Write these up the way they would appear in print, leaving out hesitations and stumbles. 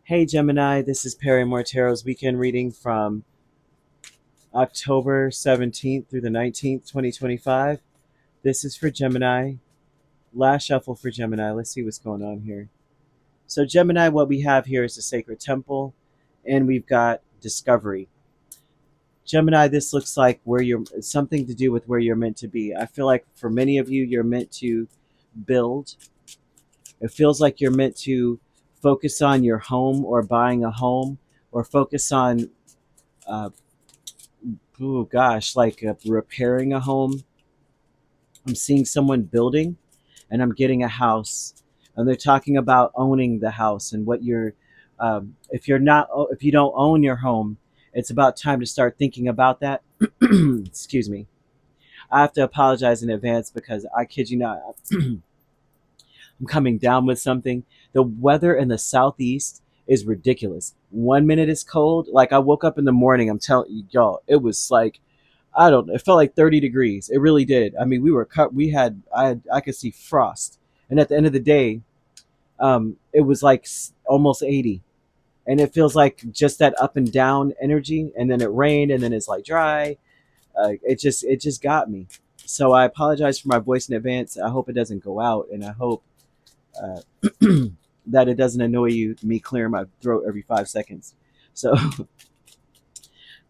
Hey Gemini, this is Perrymore Tarot's weekend reading from October 17th through the 19th, 2025. This is for Gemini. Last shuffle for Gemini. Let's see what's going on here. So, Gemini, what we have here is the Sacred Temple, and we've got Discovery. Gemini, this looks like where you're something to do with where you're meant to be. I feel like for many of you, you're meant to build. It feels like you're meant to focus on your home or buying a home or focus on uh, oh gosh, like repairing a home. I'm seeing someone building, and I'm getting a house, and they're talking about owning the house and what you're. If you don't own your home, it's about time to start thinking about that. Excuse me. I have to apologize in advance because I kid you not, I'm coming down with something. The weather in the southeast is ridiculous. 1 minute is cold. Like I woke up in the morning, I'm telling you, y'all, it was like I don't know. It felt like 30 degrees. It really did. I mean, we were cut. We had I could see frost, and at the end of the day, it was like almost 80, and it feels like just that up and down energy. And then it rained, and then it's like dry. It just got me. So I apologize for my voice in advance. I hope it doesn't go out, and I hope uh, that it doesn't annoy you. Me clearing my throat every 5 seconds. So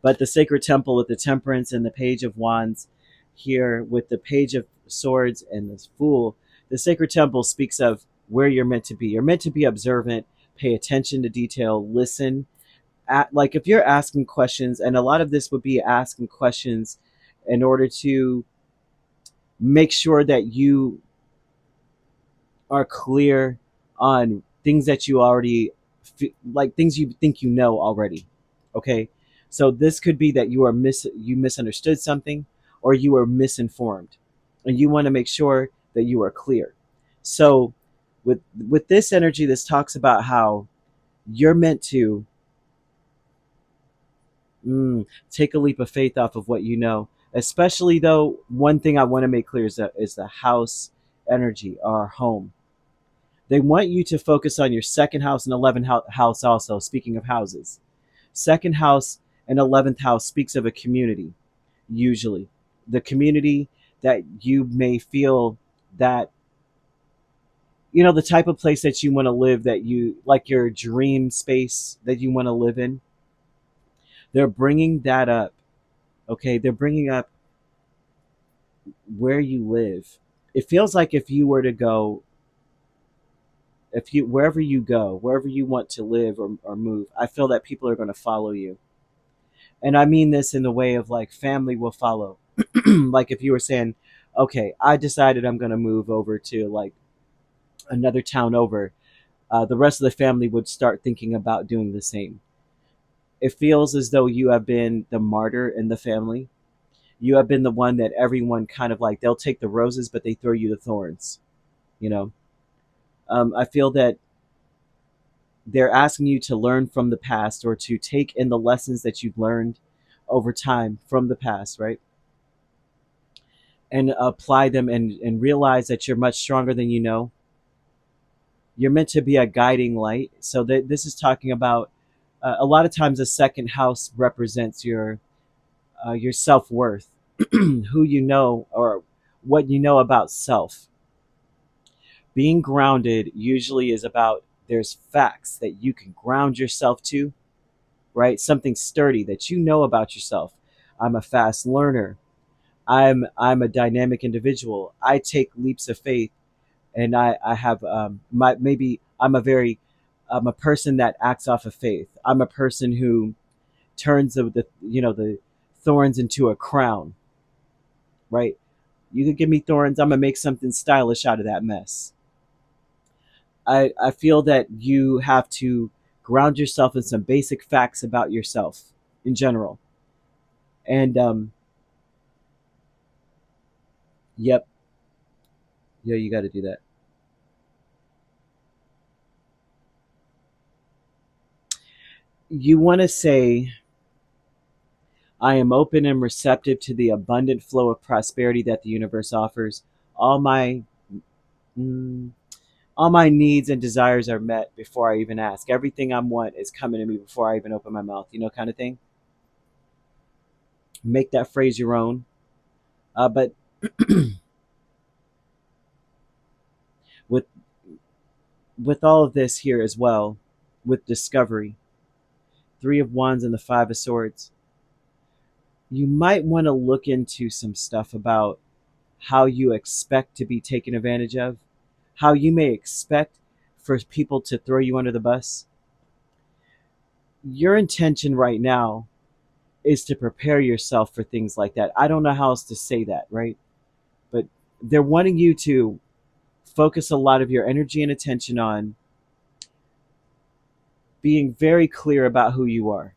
but the Sacred Temple with the Temperance and the Page of Wands here with the Page of Swords and the Fool, the Sacred Temple speaks of where you're meant to be. You're meant to be observant, pay attention to detail, listen. Like if you're asking questions, and a lot of this would be asking questions in order to make sure that you are clear on things that you already like things you think you know already. Okay, so this could be that you misunderstood something or you were misinformed, and you want to make sure that you are clear. So with this energy, this talks about how you're meant to take a leap of faith off of what you know. Especially though, one thing I want to make clear is the house energy, our home. They want you to focus on your second house and 11th house also. Speaking of houses, second house and 11th house speaks of a community, usually. The community that you may feel that, the type of place that you want to live, that you like your dream space that you want to live in. They're bringing that up. Okay. They're bringing up where you live. It feels like if you were to go, if you wherever you go, wherever you want to live or move, I feel that people are going to follow you. And I mean this in the way of like family will follow. Like if you were saying, okay, I decided I'm going to move over to like another town over, the rest of the family would start thinking about doing the same. It feels as though you have been the martyr in the family. You have been the one that everyone kind of like, they'll take the roses, but they throw you the thorns, you know? I feel that they're asking you to learn from the past or to take in the lessons that you've learned over time from the past, right? And apply them and realize that you're much stronger than you know. You're meant to be a guiding light. So this is talking about a lot of times the second house represents your self-worth, who you know or what you know about self. Being grounded usually is about there's facts that you can ground yourself to, right? Something sturdy that you know about yourself. I'm a fast learner. I'm a dynamic individual. I take leaps of faith, and I have maybe I'm a person that acts off of faith. I'm a person who turns the thorns into a crown, right? You could give me thorns, I'm gonna make something stylish out of that mess. I feel that you have to ground yourself in some basic facts about yourself in general. And yep, yeah, you got to do that. You want to say, I am open and receptive to the abundant flow of prosperity that the universe offers. All my, mm, All my needs and desires are met before I even ask. Everything I want is coming to me before I even open my mouth, kind of thing. Make that phrase your own. But with all of this here as well, with discovery, Three of Wands and the Five of Swords, you might want to look into some stuff about how you expect to be taken advantage of, how you may expect for people to throw you under the bus. Your intention right now is to prepare yourself for things like that. I don't know how else to say that, right? But they're wanting you to focus a lot of your energy and attention on being very clear about who you are.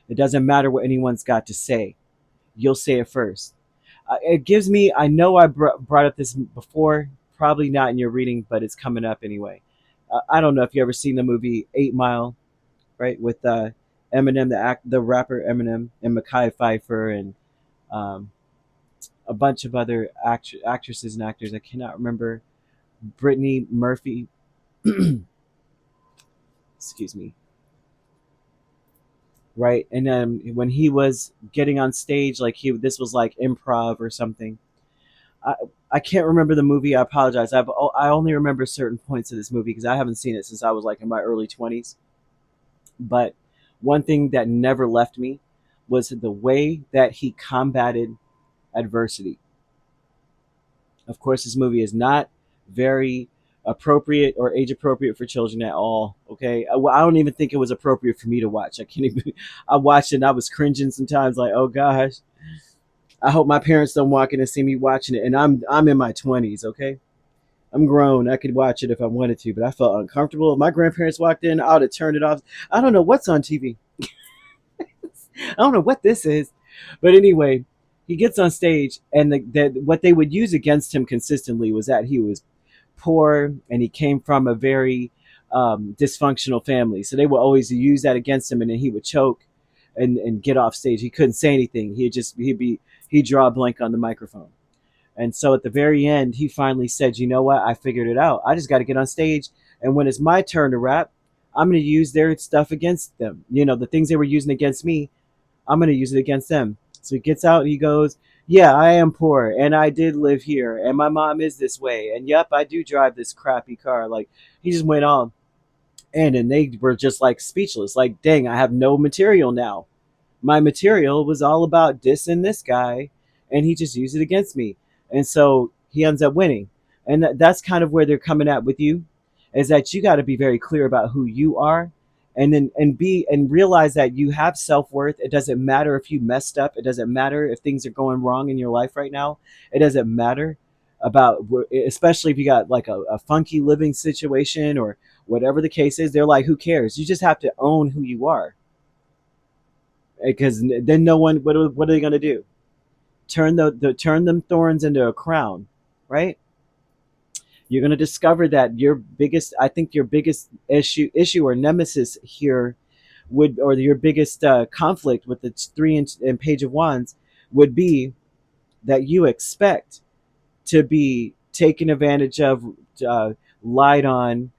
It doesn't matter what anyone's got to say. You'll say it first. It gives me, I know I brought up this before, probably not in your reading, but it's coming up anyway. I don't know if you ever seen the movie 8 Mile, right? With Eminem, the rapper Eminem, and Mekhi Phifer, and um, a bunch of other actresses and actors. I cannot remember. Brittany Murphy, excuse me, right? And then when he was getting on stage, like this was like improv or something. I, I can't remember the movie. I apologize. I only remember certain points of this movie because I haven't seen it since I was like in my early 20s. But one thing that never left me was the way that he combated adversity. Of course, this movie is not very appropriate or age appropriate for children at all. Okay, I don't even think it was appropriate for me to watch. I can't even. I watched it and I was cringing sometimes, like, oh gosh. I hope my parents don't walk in and see me watching it. And I'm in my 20s. Okay, I'm grown. I could watch it if I wanted to, but I felt uncomfortable. If my grandparents walked in, I would have turned it off. I don't know what's on TV. I don't know what this is. But anyway, he gets on stage, and what they would use against him consistently was that he was poor and he came from a very dysfunctional family. So they would always use that against him, and then he would choke and get off stage. He couldn't say anything. He'd draw a blank on the microphone. And so at the very end, he finally said, "You know what? I figured it out. I just got to get on stage, and when it's my turn to rap, I'm going to use their stuff against them. The things they were using against me, I'm going to use it against them." So he gets out and he goes, "Yeah, I am poor and I did live here and my mom is this way. And yep, I do drive this crappy car." Like, he just went on. And they were just like speechless. Like, dang, I have no material now. My material was all about dissing this guy, and he just used it against me. And so he ends up winning. And that's kind of where they're coming at with you, is that you got to be very clear about who you are, and then and realize that you have self-worth. It doesn't matter if you messed up. It doesn't matter if things are going wrong in your life right now. It doesn't matter about, especially if you got like a funky living situation or whatever the case is. They're like, who cares? You just have to own who you are, because then no one, what are they going to do? Turn them thorns into a crown, right? You're going to discover that your biggest issue or nemesis here would, or your biggest conflict with the and Page of Wands would be that you expect to be taken advantage of, lied on,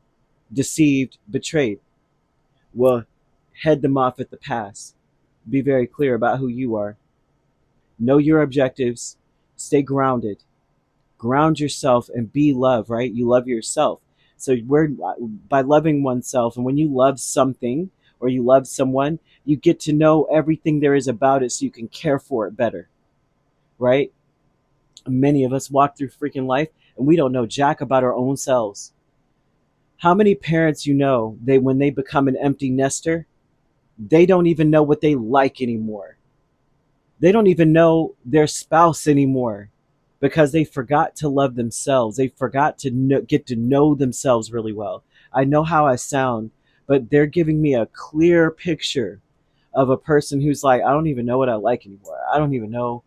deceived, betrayed. Well, head them off at the pass. Be very clear about who you are. Know your objectives. Stay grounded. Ground yourself and be love, right? You love yourself. So by loving oneself, and when you love something or you love someone, you get to know everything there is about it so you can care for it better, right? Many of us walk through freaking life and we don't know jack about our own selves. How many parents when they become an empty nester, they don't even know what they like anymore. They don't even know their spouse anymore because they forgot to love themselves. They forgot to get to know themselves really well. I know how I sound, but they're giving me a clear picture of a person who's like, I don't even know what I like anymore. I don't even know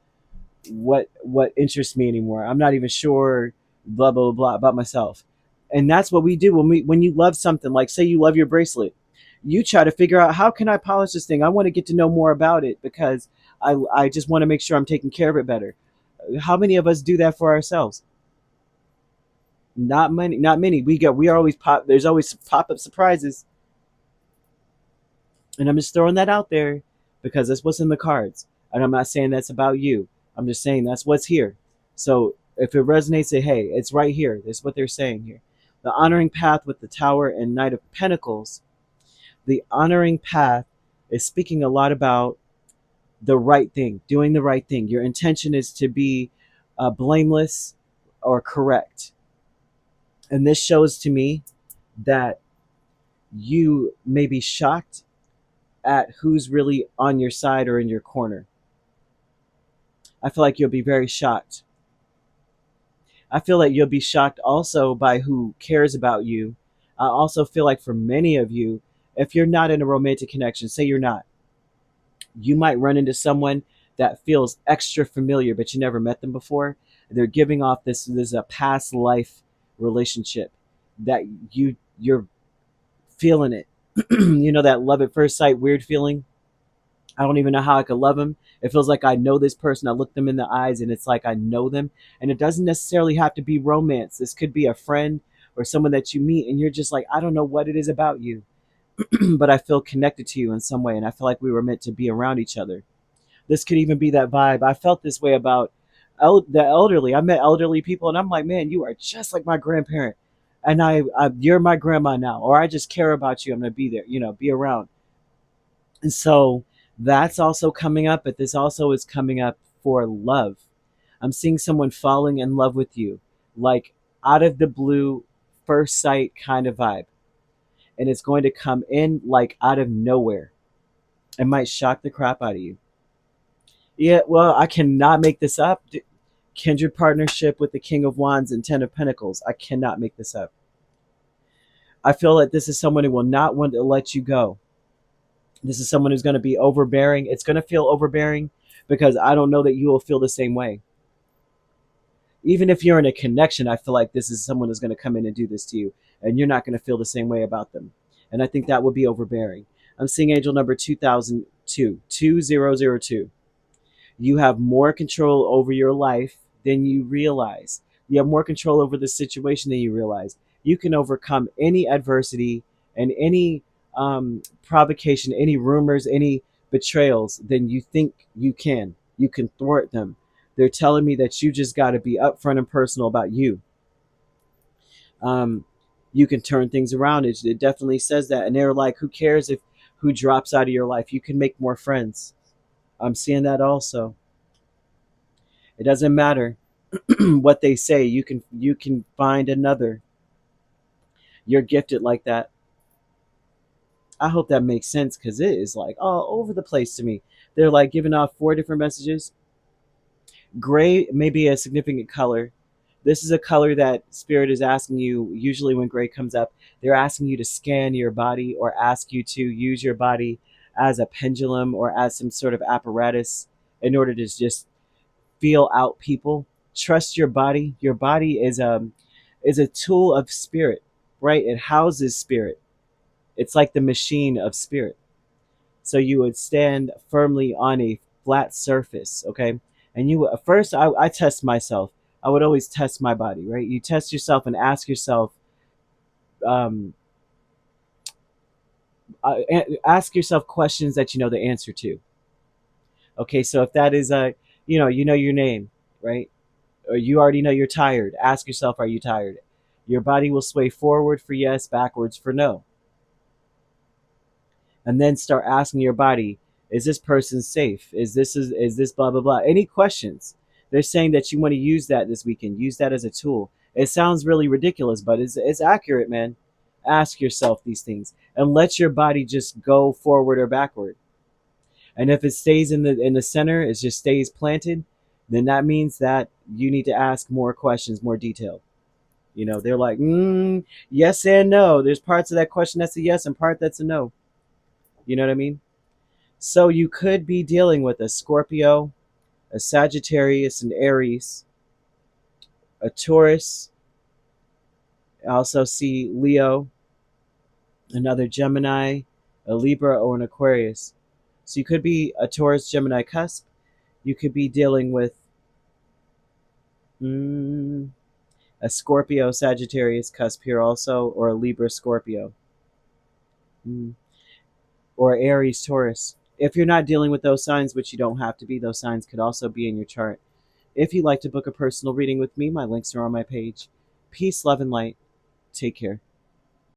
what interests me anymore. I'm not even sure, blah blah blah, about myself. And that's what we do when you love something. Like, say you love your bracelet, you try to figure out, how can I polish this thing? I want to get to know more about it because I just want to make sure I'm taking care of it better. How many of us do that for ourselves? Not many, not many. We are always pop. There's always pop up surprises, and I'm just throwing that out there because that's what's in the cards. And I'm not saying that's about you. I'm just saying that's what's here. So if it resonates, say, hey, it's right here. That's what they're saying here. The honoring path with the Tower and Knight of Pentacles. The honoring path is speaking a lot about the right thing, doing the right thing. Your intention is to be blameless or correct. And this shows to me that you may be shocked at who's really on your side or in your corner. I feel like you'll be very shocked. I feel like you'll be shocked also by who cares about you. I also feel like for many of you, if you're not in a romantic connection, say you're not, you might run into someone that feels extra familiar, but you never met them before. They're giving off this a past life relationship that you're feeling it. You know, that love at first sight weird feeling. I don't even know how I could love them. It feels like I know this person. I look them in the eyes and it's like I know them. And it doesn't necessarily have to be romance. This could be a friend or someone that you meet and you're just like, I don't know what it is about you, but I feel connected to you in some way. And I feel like we were meant to be around each other. This could even be that vibe. I felt this way about the elderly. I met elderly people and I'm like, man, you are just like my grandparent. And you're my grandma now, or I just care about you. I'm going to be there, be around. And so that's also coming up, but this also is coming up for love. I'm seeing someone falling in love with you, like out of the blue, first sight kind of vibe. And it's going to come in like out of nowhere. It might shock the crap out of you. Yeah, well, I cannot make this up. Kindred partnership with the King of Wands and Ten of Pentacles. I cannot make this up. I feel that this is someone who will not want to let you go. This is someone who's going to be overbearing. It's going to feel overbearing because I don't know that you will feel the same way. Even if you're in a connection, I feel like this is someone who's going to come in and do this to you, and you're not going to feel the same way about them. And I think that would be overbearing. I'm seeing angel number 2002. You have more control over your life than you realize. You have more control over the situation than you realize. You can overcome any adversity and any provocation, any rumors, any betrayals than you think you can. You can thwart them. They're telling me that you just got to be upfront and personal about you. You can turn things around. It definitely says that. And they're like, who cares if who drops out of your life? You can make more friends. I'm seeing that also. It doesn't matter what they say. You can find another. You're gifted like that. I hope that makes sense because it is like all over the place to me. They're like giving off 4 different messages. Gray may be a significant color. This is a color that Spirit is asking you, usually when gray comes up, they're asking you to scan your body or ask you to use your body as a pendulum or as some sort of apparatus in order to just feel out people. Trust your body. Your body is a tool of spirit, right? It houses spirit. It's like the machine of spirit. So you would stand firmly on a flat surface, okay? And you first, I test myself. I would always test my body, right? You test yourself and ask yourself, um, ask yourself questions that you know the answer to. Okay, so if that is you know your name, right? Or you already know you're tired. Ask yourself, are you tired? Your body will sway forward for yes, backwards for no. And then start asking your body, is this person safe? Is this blah blah blah? Any questions? They're saying that you want to use that this weekend. Use that as a tool. It sounds really ridiculous, but it's accurate, man. Ask yourself these things and let your body just go forward or backward. And if it stays in the center, it just stays planted, then that means that you need to ask more questions, more detailed. They're like, yes and no. There's parts of that question that's a yes and part that's a no. You know what I mean? So you could be dealing with a Scorpio, a Sagittarius, an Aries, a Taurus. I also see Leo, another Gemini, a Libra, or an Aquarius. So you could be a Taurus Gemini cusp. You could be dealing with A Scorpio Sagittarius cusp here also, or a Libra Scorpio. Or Aries Taurus. If you're not dealing with those signs, which you don't have to be, those signs could also be in your chart. If you'd like to book a personal reading with me, my links are on my page. Peace, love, and light. Take care.